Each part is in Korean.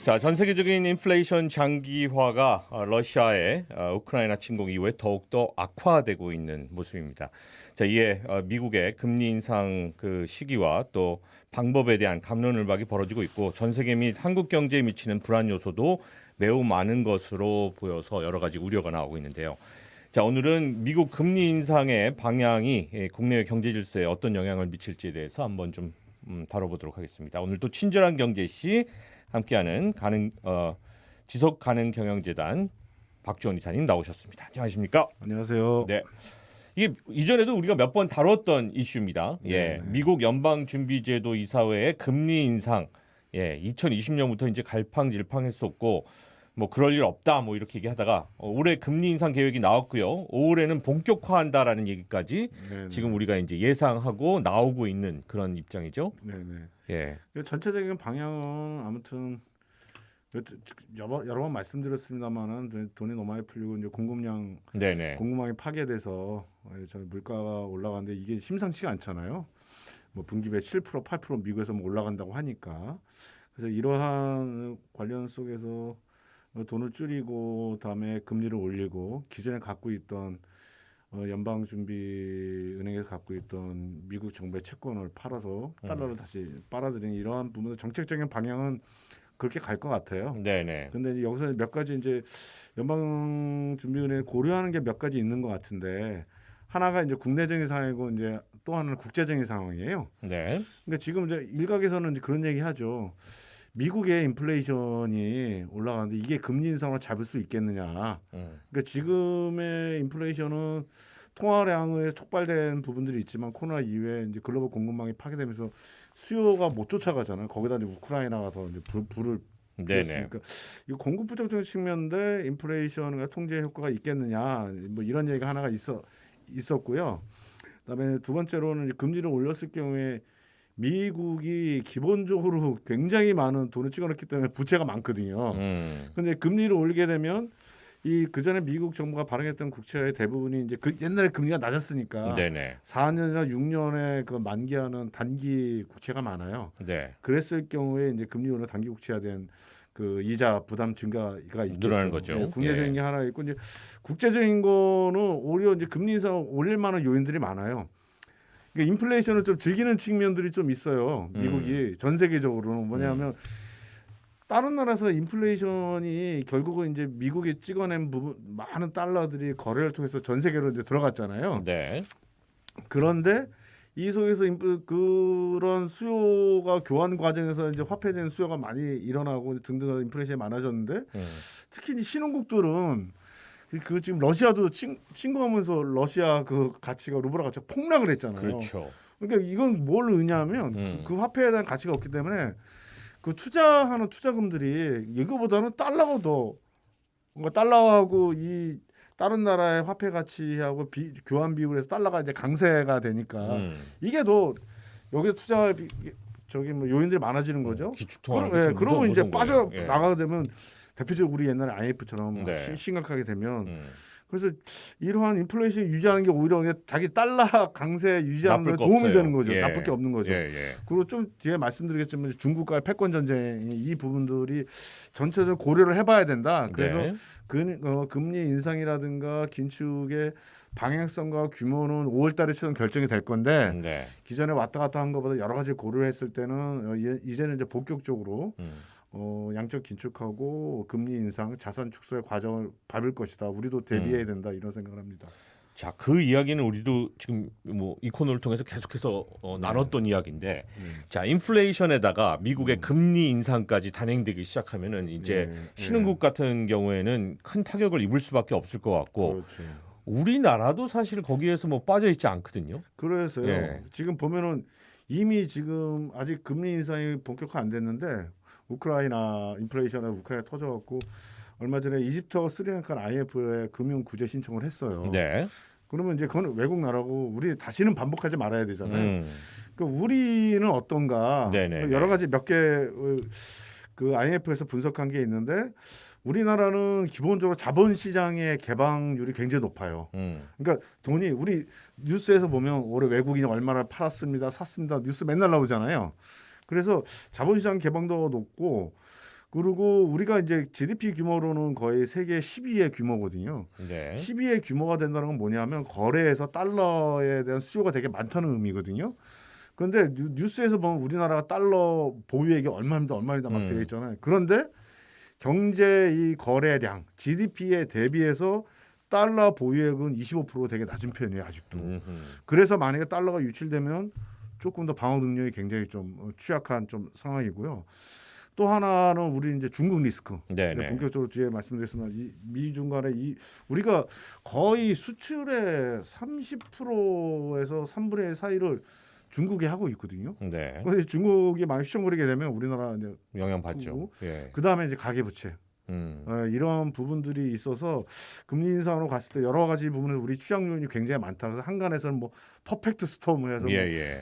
자, 전 세계적인 인플레이션 장기화가 러시아의 우크라이나 침공 이후에 더욱더 악화되고 있는 모습입니다. 자, 이에 미국의 금리 인상 그 시기와 또 방법에 대한 갑론을박이 벌어지고 있고 전 세계 및 한국 경제에 미치는 불안 요소도 매우 많은 것으로 보여서 여러 가지 우려가 나오고 있는데요. 자, 오늘은 미국 금리 인상의 방향이 국내외 경제 질서에 어떤 영향을 미칠지에 대해서 한번 좀 다뤄보도록 하겠습니다. 오늘 또 친절한 경제시 함께하는 지속 가능 경영재단 박주원 이사님 나오셨습니다. 안녕하십니까? 안녕하세요. 네. 이게 이전에도 우리가 몇 번 다뤘던 이슈입니다. 예. 미국 연방준비제도 이사회의 금리 인상. 예. 2020년부터 이제 갈팡질팡했었고 뭐 그럴 일 없다 뭐 이렇게 얘기하다가 올해 금리 인상 계획이 나왔고요. 5월에는 본격화한다라는 얘기까지 네네. 지금 우리가 이제 예상하고 나오고 있는 그런 입장이죠. 네네. 예. 전체적인 방향은 아무튼 여러 번 말씀드렸습니다만은 돈이 너무 많이 풀리고 이제 네네. 공급망이 파괴돼서 저는 물가가 올라가는데 이게 심상치가 않잖아요. 뭐 분기배 7% 8% 미국에서 뭐 올라간다고 하니까 그래서 이러한 관련 속에서 돈을 줄이고 다음에 금리를 올리고 기존에 갖고 있던 연방준비은행에서 갖고 있던 미국 정부의 채권을 팔아서 달러를 다시 빨아들이는 이러한 부분의 정책적인 방향은 그렇게 갈 것 같아요. 네네. 근데 이제 여기서 몇 가지 이제 연방준비은행이 고려하는 게 몇 가지 있는 것 같은데 하나가 이제 국내적인 상황이고 이제 또 하나는 국제적인 상황이에요. 네. 그러니까 지금 이제 일각에서는 이제 그런 얘기 하죠. 미국의 인플레이션이 올라가는데 이게 금리 인상으로 잡을 수 있겠느냐. 그러니까 지금의 인플레이션은 통화량에 촉발된 부분들이 있지만 코로나 이후에 이제 글로벌 공급망이 파괴되면서 수요가 못 쫓아가잖아요. 거기다 이제 우크라이나가 더 이제 불을 네네. 이 공급 부족적 측면인데 인플레이션과 통제 효과가 있겠느냐. 뭐 이런 얘기가 하나가 있었고요. 그다음에 두 번째로는 금리를 올렸을 경우에 미국이 기본적으로 굉장히 많은 돈을 찍어넣기 때문에 부채가 많거든요. 근데 금리를 올리게 되면 이 그전에 미국 정부가 발행했던 국채의 대부분이 이제 그 옛날에 금리가 낮았으니까 네네. 4년이나 6년에 그 만기하는 단기 국채가 많아요. 네. 그랬을 경우에 이제 금리 올려 단기 국채에 대한 그 이자 부담 증가가 있겠죠. 늘어나는 거죠. 네, 국내적인 게 하나 있고 이제 국제적인 거는 오히려 이제 금리 인상 올릴 만한 요인들이 많아요. 그러니까 인플레이션을 좀 즐기는 측면들이 좀 있어요. 미국이 전 세계적으로는 뭐냐면 다른 나라에서 인플레이션이 결국은 이제 미국이 찍어낸 부분 많은 달러들이 거래를 통해서 전 세계로 이제 들어갔잖아요. 네. 그런데 이 속에서 그런 수요가 교환 과정에서 이제 화폐된 수요가 많이 일어나고 등등 인플레이션이 많아졌는데 특히 신흥국들은 그 지금 러시아도 침공하면서 러시아 그 가치가 루블화 가치가 폭락을 했잖아요. 그렇죠. 그러니까 이건 뭘 의미하면 그 화폐에 대한 가치가 없기 때문에 그 투자하는 투자금들이 이거보다는 달러가 더 뭔가 달러하고 이 다른 나라의 화폐 가치하고 교환 비율에서 달러가 이제 강세가 되니까 이게 더 여기 투자 저기 뭐 요인들이 많아지는 거죠. 기축통화. 그러고 이제 빠져 예. 나가게 되면 대표적으로 우리 옛날에 IMF처럼 네. 심각하게 되면 그래서 이러한 인플레이션 유지하는 게 오히려 그냥 자기 달러 강세 유지하는 데 도움이 되는 거죠. 예. 나쁠 게 없는 거죠. 예. 그리고 좀 뒤에 말씀드리겠지만 중국과의 패권 전쟁 이 부분들이 전체적으로 고려를 해봐야 된다. 그래서 네. 금리 인상이라든가 긴축의 방향성과 규모는 5월달에 최종 결정이 될 건데 네. 기존에 왔다 갔다 한 것보다 여러 가지 고려를 했을 때는 이제는 이제 본격적으로 양적 긴축하고 금리 인상, 자산 축소의 과정을 밟을 것이다. 우리도 대비해야 된다 이런 생각을 합니다. 자, 그 이야기는 우리도 지금 뭐 이 코너를 통해서 계속해서 나눴던 이야기인데, 자, 인플레이션에다가 미국의 금리 인상까지 단행되기 시작하면은 이제 신흥국 같은 경우에는 큰 타격을 입을 수밖에 없을 것 같고, 그렇죠. 우리나라도 사실 거기에서 뭐 빠져 있지 않거든요. 그래서요. 예. 지금 보면은 이미 지금 아직 금리 인상이 본격화 안 됐는데 우크라이나 인플레이션에 우크라이나 터져갖고 얼마 전에 이집트와 스리랑카 IMF에 금융 구제 신청을 했어요. 네. 그러면 이제 그건 외국 나라고 우리 다시는 반복하지 말아야 되잖아요. 그러니까 우리는 어떤가? 네네. 여러 가지 몇 개 그 IMF에서 분석한 게 있는데 우리나라는 기본적으로 자본시장의 개방률이 굉장히 높아요. 그러니까 돈이 우리 뉴스에서 보면 올해 외국인이 얼마나 팔았습니다, 샀습니다 뉴스 맨날 나오잖아요. 그래서 자본시장 개방도가 높고 그리고 우리가 이제 GDP 규모로는 거의 세계 10위의 규모거든요. 네. 10위의 규모가 된다는 건 뭐냐면 거래에서 달러에 대한 수요가 되게 많다는 의미거든요. 그런데 뉴스에서 보면 우리나라가 달러 보유액이 얼마입니다, 얼마입니다 막 되어 있잖아요. 그런데 경제 이 거래량 GDP에 대비해서 달러 보유액은 25% 되게 낮은 편이에요 아직도. 그래서 만약에 달러가 유출되면 조금 더 방어 능력이 굉장히 좀 취약한 좀 상황이고요. 또 하나는 우리 이제 중국 리스크. 네네. 본격적으로 뒤에 말씀드리겠습니다. 이 미중 간의 우리가 거의 수출의 30%에서 3분의 1 사이를 중국에 하고 있거든요. 네. 근데 중국이 많이 휘청거리게 되면 우리나라 이제 영향 받죠. 예. 그 다음에 이제 가계부채. 이런 부분들이 있어서 금리 인상으로 갔을 때 여러 가지 부분에서 우리 취약 요인이 굉장히 많다. 그래서 한간에서는 뭐 퍼펙트 스톰을 해서 뭐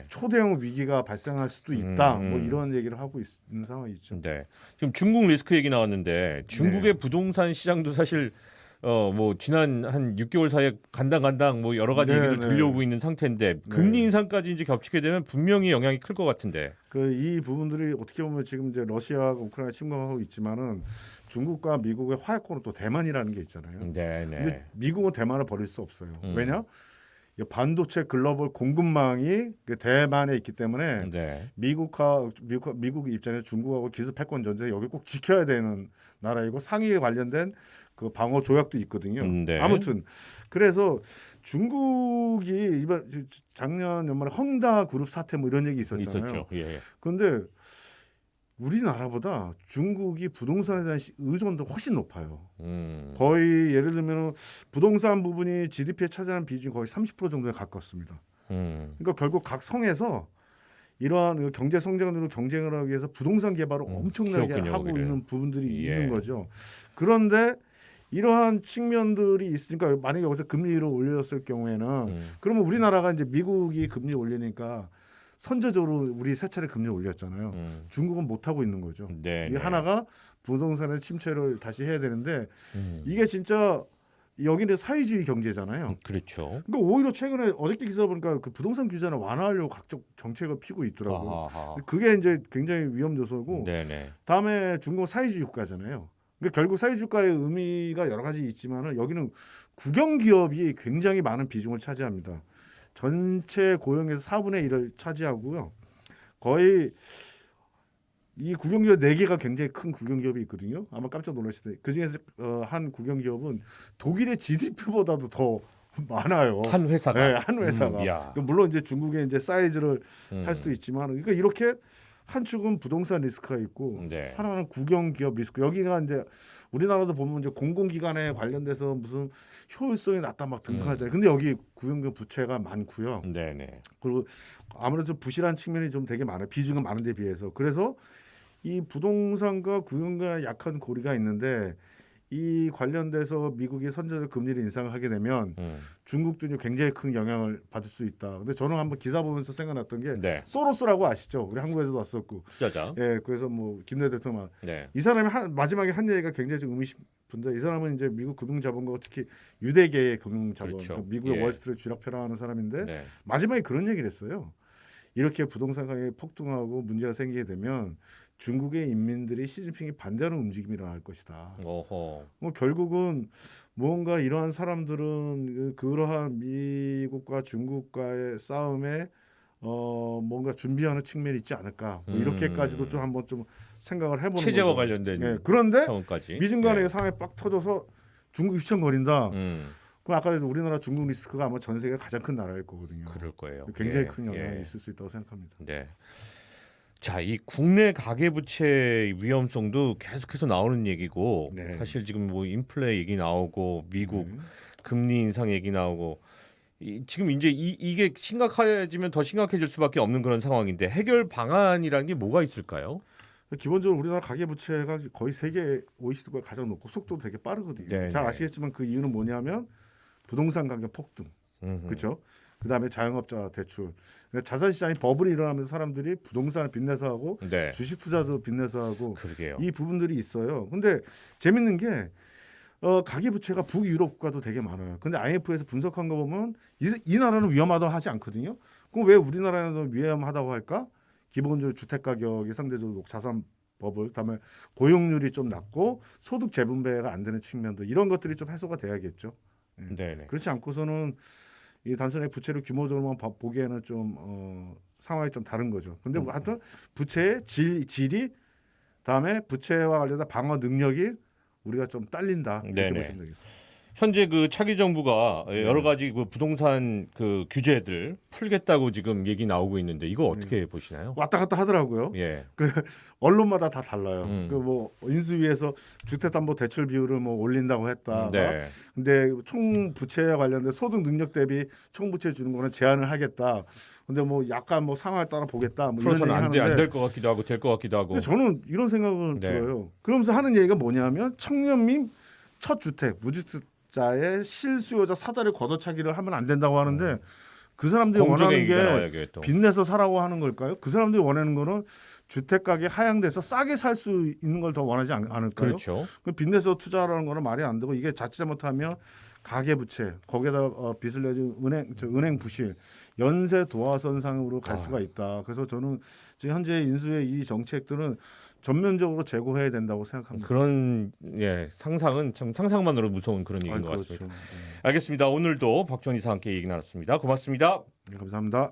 초대형 위기가 발생할 수도 있다. 뭐 이런 얘기를 하고 있는 상황이 있죠. 네. 지금 중국 리스크 얘기 나왔는데 중국의 부동산 시장도 사실 뭐 지난 한 6개월 사이에 간당 뭐 여러 가지 얘기들 들려오고 있는 상태인데 금리 인상까지 이제 겹치게 되면 분명히 영향이 클 것 같은데. 이 부분들이 어떻게 보면 지금 이제 러시아가 우크라이나 침공하고 있지만은 중국과 미국의 화약고는 또 대만이라는 게 있잖아요. 근데 미국은 대만을 버릴 수 없어요. 왜냐? 반도체 글로벌 공급망이 대만에 있기 때문에 미국 입장에서 중국하고 기습 패권 전제 여기 꼭 지켜야 되는 나라이고 상위에 관련된 그 방어 조약도 있거든요. 아무튼 그래서 중국이 이번 작년 연말에 헝다 그룹 사태 뭐 이런 얘기 있었잖아요. 그런데 우리나라보다 중국이 부동산에 대한 의존도 훨씬 높아요. 거의 예를 들면 부동산 부분이 GDP에 차지하는 비중이 거의 30% 정도에 가깝습니다. 그러니까 결국 각 성에서 이러한 경제 성장으로 경쟁을 하기 위해서 부동산 개발을 엄청나게 하고 있는 부분들이 있는 거죠. 그런데 이러한 측면들이 있으니까 만약에 여기서 금리를 올렸을 경우에는 그러면 우리나라가 이제 미국이 금리 올리니까 선제적으로 우리 세 차례 금리 올렸잖아요. 중국은 못 하고 있는 거죠. 이 하나가 부동산의 침체를 다시 해야 되는데 이게 진짜 여기는 사회주의 경제잖아요. 그렇죠. 그러니까 오히려 최근에 어저께 기사 보니까 그 부동산 규제를 완화하려고 각종 정책을 피고 있더라고요. 그게 이제 굉장히 위험 요소고 다음에 중국은 사회주의 국가잖아요. 그러니까 결국 사회주의 국가의 의미가 여러 가지 있지만은 여기는 국영 기업이 굉장히 많은 비중을 차지합니다. 전체 고용에서 4분의 1을 차지하고요. 거의 이 국영기업 4개가 굉장히 큰 국영기업이 있거든요. 아마 깜짝 놀라실 때 그중에서 한 국영기업은 독일의 GDP보다도 더 많아요. 한 회사가. 네, 한 회사가. 물론 이제 중국의 이제 사이즈를 할 수도 있지만, 그러니까 이렇게 한 축은 부동산 리스크가 있고 하나는 국영기업 리스크. 여기가 이제 우리나라도 보면 이제 공공기관에 관련돼서 무슨 효율성이 낮다 막 등등 하잖아요. 근데 여기 국영기업 부채가 많고요. 그리고 아무래도 부실한 측면이 좀 되게 많아요. 비중은 많은 데 비해서. 그래서 이 부동산과 국영기관의 약한 고리가 있는데 이 관련돼서 미국이 선제적 금리를 인상하게 되면 중국도 굉장히 큰 영향을 받을 수 있다. 근데 저는 한번 기사 보면서 생각났던 게 소로스라고 아시죠? 우리 한국에서도 왔었고. 예, 그래서 뭐 김대 대통령 이 사람이 마지막에 한 얘기가 굉장히 좀 의미 깊은데 이 사람은 이제 미국 금융자본과 특히 유대계의 금융자본, 미국의 월스트리트 쥐락펴락하는 사람인데 마지막에 그런 얘기를 했어요. 이렇게 부동산 가격이 폭등하고 문제가 생기게 되면 중국의 인민들이 시진핑이 반대하는 움직임이 일어날 것이다. 뭐 결국은 무언가 이러한 사람들은 그러한 미국과 중국과의 싸움에 뭔가 준비하는 측면이 있지 않을까. 뭐 이렇게까지도 좀 한번 좀 생각을 해보는 거죠. 체제와 관련된 그런데 차원까지. 미중 간의 상황이 빡 터져서 중국이 휘청거린다. 그럼 아까 우리나라 중국 리스크가 아마 전 세계 가장 큰 나라일 거거든요. 그럴 거예요. 굉장히 큰 영향이 있을 수 있다고 생각합니다. 자, 이 국내 가계부채 위험성도 계속해서 나오는 얘기고 사실 지금 뭐 인플레 얘기 나오고 미국 금리 인상 얘기 나오고 지금 이제 이게 심각해지면 더 심각해질 수밖에 없는 그런 상황인데 해결 방안이라는 게 뭐가 있을까요? 기본적으로 우리나라 가계부채가 거의 세계 OECD가 가장 높고 속도도 되게 빠르거든요. 잘 아시겠지만 그 이유는 뭐냐면 부동산 가격 폭등, 그렇죠? 그다음에 자영업자 대출, 자산시장이 버블이 일어나면서 사람들이 부동산을 빚내서 하고 주식 투자도 빚내서 하고 이 부분들이 있어요. 근데 재밌는 게 가계부채가 북유럽 국가도 되게 많아요. 근데 IMF에서 분석한 거 보면 이 나라는 위험하다고 하지 않거든요. 그럼 왜 우리나라는 위험하다고 할까? 기본적으로 주택 가격이 상대적으로 자산 버블, 그다음에 고용률이 좀 낮고 소득 재분배가 안 되는 측면도 이런 것들이 좀 해소가 돼야겠죠. 네네. 그렇지 않고서는 이 단순히 부채를 규모적으로만 보기에는 좀 상황이 좀 다른 거죠. 근데 뭐 하여튼 부채의 질이 다음에 부채와 관련된 방어 능력이 우리가 좀 딸린다 이렇게 네네. 보시면 되겠습니다. 현재 그 차기 정부가 네. 여러 가지 그 부동산 그 규제들 풀겠다고 지금 얘기 나오고 있는데 이거 어떻게 보시나요? 왔다 갔다 하더라고요. 예. 언론마다 다 달라요. 음. 그 뭐 인수위에서 주택담보대출 비율을 뭐 올린다고 했다. 네. 근데 총 부채와 관련된 소득 능력 대비 총 부채 주는 거는 제한을 하겠다. 근데 뭐 약간 뭐 상황에 따라 보겠다. 뭐 이런 얘기 풀어서는 하는데 안 될 것 같기도 하고 될 것 같기도 하고. 근데 저는 이런 생각을 네. 들어요. 그러면서 하는 얘기가 뭐냐면 청년 및 첫 주택 무주택자의 실수요자 사다리 걷어차기를 하면 안 된다고 하는데 그 사람들이 공정의 원하는 얘기가 나와요, 게 이게 또. 빚내서 사라고 하는 걸까요? 그 사람들이 원하는 거는 주택 가격이 하향돼서 싸게 살 수 있는 걸 더 원하지 않을까요? 그렇죠. 그 빚내서 투자라는 거는 말이 안 되고 이게 자칫 잘못하면 가계 부채 거기에다 빚을 내준 은행 부실 연쇄 도화선상으로 갈 수가 있다. 그래서 저는 지금 현재 인수의 이 정책들은 전면적으로 재고해야 된다고 생각합니다. 그런 예 상상은 참 상상만으로 무서운 그런 얘기인 것 그렇죠. 같습니다. 알겠습니다. 오늘도 박정희 이사와 함께 얘기 나눴습니다. 고맙습니다. 네, 감사합니다.